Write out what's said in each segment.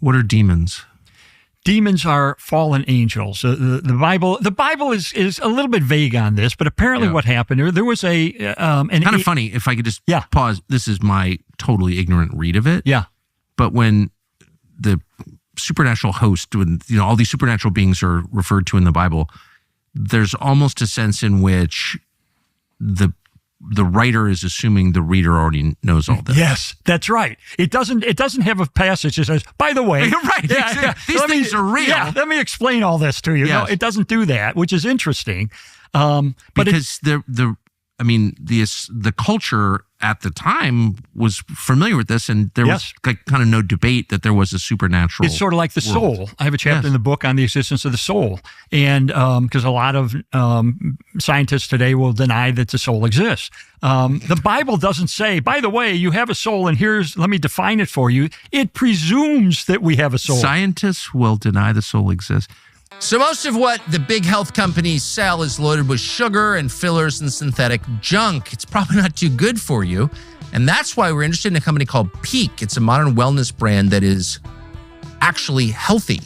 What are demons? Demons are fallen angels. The Bible is a little bit vague on this, but apparently what happened, there was kind of funny, if I could just pause, this is my totally ignorant read of it. Yeah. But when the supernatural host, when all these supernatural beings are referred to in the Bible, there's almost a sense in which the writer is assuming the reader already knows all this. Yes, that's right. It doesn't have a passage that says, by the way, right. These things are real. Yeah, let me explain all this to you. Yes. No, it doesn't do that, which is interesting. Because the culture at the time was familiar with this, and there was kind of no debate that there was a supernatural. It's sort of like the soul. I have a chapter in the book on the existence of the soul, and because a lot of scientists today will deny that the soul exists. The Bible doesn't say, by the way, you have a soul, and let me define it for you. It presumes that we have a soul. Scientists will deny the soul exists. So most of what the big health companies sell is loaded with sugar and fillers and synthetic junk. It's probably not too good for you. And that's why we're interested in a company called Peak. It's a modern wellness brand that is actually healthy.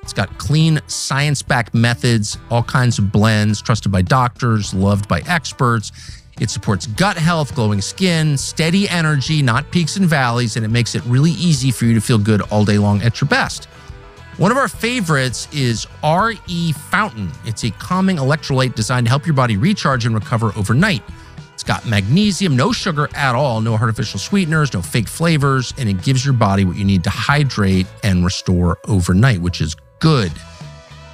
It's got clean, science-backed methods, all kinds of blends, trusted by doctors, loved by experts. It supports gut health, glowing skin, steady energy, not peaks and valleys, and it makes it really easy for you to feel good all day long at your best. One of our favorites is RE Fountain. It's a calming electrolyte designed to help your body recharge and recover overnight. It's got magnesium, no sugar at all, no artificial sweeteners, no fake flavors, and it gives your body what you need to hydrate and restore overnight, which is good.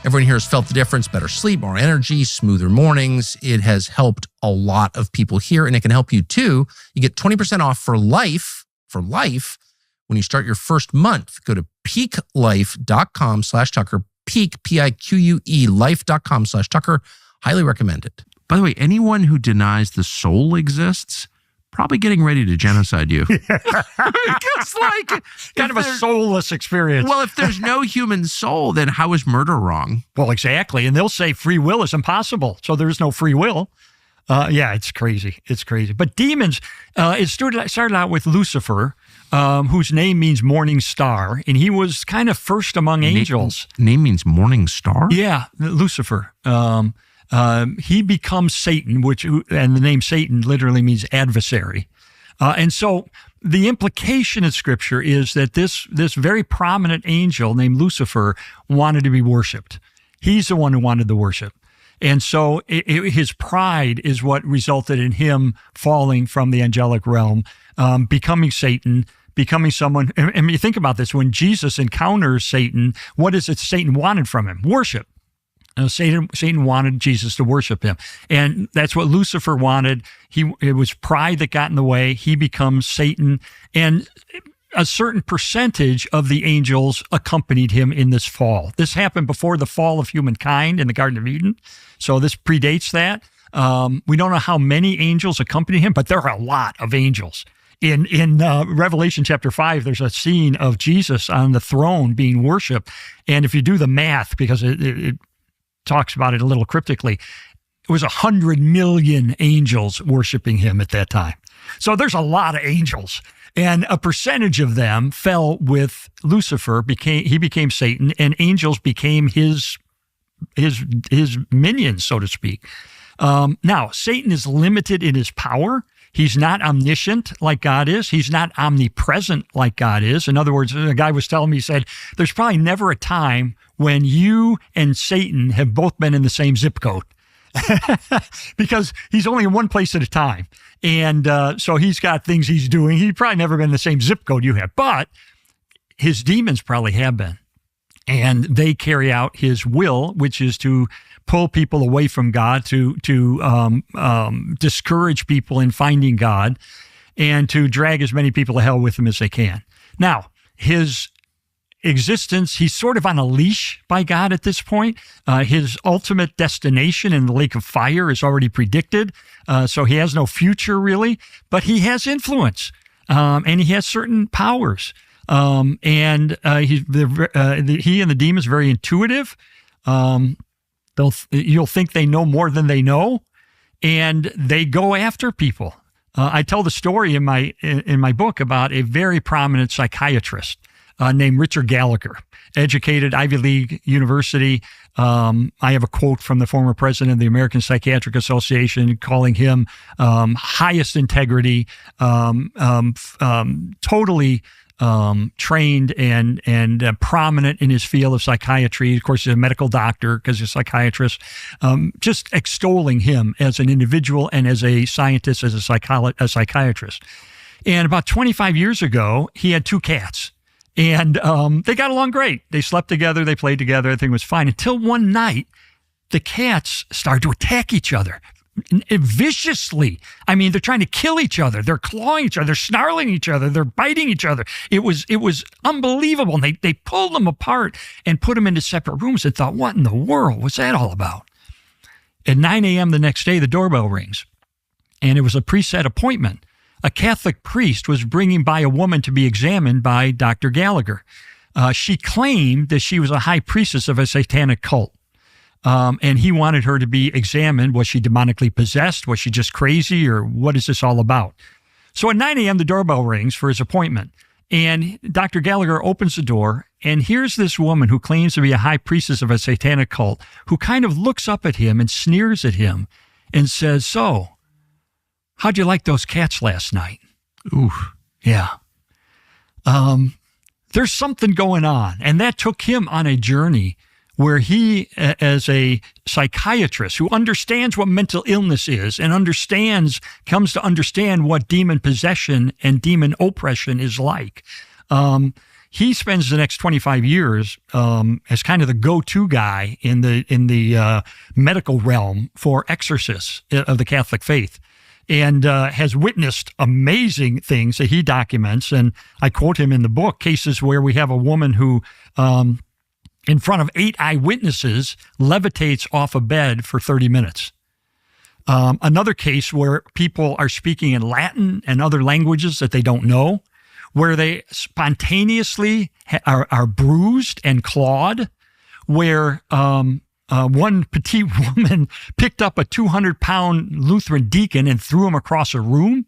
Everyone here has felt the difference: better sleep, more energy, smoother mornings. It has helped a lot of people here, and it can help you too. You get 20% off for life, when you start your first month. Go to peaklife.com/Tucker, peak, P-I-Q-U-E, life.com/Tucker. Highly recommend it. By the way, anyone who denies the soul exists, probably getting ready to genocide you. It's like kind of a soulless experience. Well, if there's no human soul, then how is murder wrong? Well, exactly. And they'll say free will is impossible. So there's no free will. It's crazy. It's crazy. But demons, it started out with Lucifer, whose name means morning star, and he was kind of first among angels. Name means morning star? Yeah, Lucifer. He becomes Satan, and the name Satan literally means adversary. And so the implication in Scripture is that this very prominent angel named Lucifer wanted to be worshipped. He's the one who wanted the worship. And so his pride is what resulted in him falling from the angelic realm, becoming Satan, becoming someone. And you think about this, when Jesus encounters Satan, what is it Satan wanted from him? Worship. Satan wanted Jesus to worship him. And that's what Lucifer wanted. It was pride that got in the way. He becomes Satan. And a certain percentage of the angels accompanied him in this fall. This happened before the fall of humankind in the Garden of Eden. So this predates that. We don't know how many angels accompanied him, but there are a lot of angels. In Revelation chapter 5, there's a scene of Jesus on the throne being worshiped. And if you do the math, because it talks about it a little cryptically, it was 100 million angels worshiping him at that time. So there's a lot of angels. And a percentage of them fell with Lucifer. He became Satan, and angels became his minions, so to speak. Now, Satan is limited in his power. He's not omniscient like God is. He's not omnipresent like God is. In other words, a guy was telling me, he said, there's probably never a time when you and Satan have both been in the same zip code. Because he's only in one place at a time. And so he's got things he's doing. He's probably never been in the same zip code you have, but his demons probably have been. And they carry out his will, which is to pull people away from God, to discourage people in finding God, and to drag as many people to hell with him as they can. Now, his existence, he's sort of on a leash by God at this point. His ultimate destination in the lake of fire is already predicted, so he has no future really, but he has influence, and he has certain powers. He and the demons are very intuitive. You'll think they know more than they know, and they go after people. I tell the story in my book about a very prominent psychiatrist named Richard Gallagher, educated Ivy League University. I have a quote from the former president of the American Psychiatric Association calling him highest integrity, totally trained and prominent in his field of psychiatry. Of course, he's a medical doctor because he's a psychiatrist. Just extolling him as an individual and as a scientist, as a psychiatrist. And about 25 years ago, he had 2 cats. And they got along great. They slept together. They played together. Everything was fine until one night, the cats started to attack each other viciously. I mean, they're trying to kill each other. They're clawing each other. They're snarling each other. They're biting each other. It was unbelievable. And they pulled them apart and put them into separate rooms and thought, what in the world was that all about? At 9 a.m. the next day, the doorbell rings. And it was a preset appointment. A Catholic priest was bringing by a woman to be examined by Dr. Gallagher. She claimed that she was a high priestess of a satanic cult. And he wanted her to be examined. Was she demonically possessed? Was she just crazy? Or what is this all about? So at 9 a.m., the doorbell rings for his appointment. And Dr. Gallagher opens the door. And here's this woman who claims to be a high priestess of a satanic cult, who kind of looks up at him and sneers at him and says, so, how'd you like those cats last night? Ooh. Yeah. There's something going on. And that took him on a journey where he, as a psychiatrist who understands what mental illness is and comes to understand what demon possession and demon oppression is like. He spends the next 25 years as kind of the go-to guy in the medical realm for exorcists of the Catholic faith. And has witnessed amazing things that he documents. And I quote him in the book, cases where we have a woman who, in front of 8 eyewitnesses, levitates off a bed for 30 minutes. Another case where people are speaking in Latin and other languages that they don't know, where they spontaneously are bruised and clawed, where one petite woman picked up a 200-pound Lutheran deacon and threw him across a room.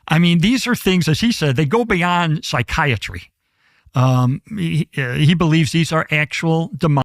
I mean, these are things, as he said, they go beyond psychiatry. He believes these are actual demonic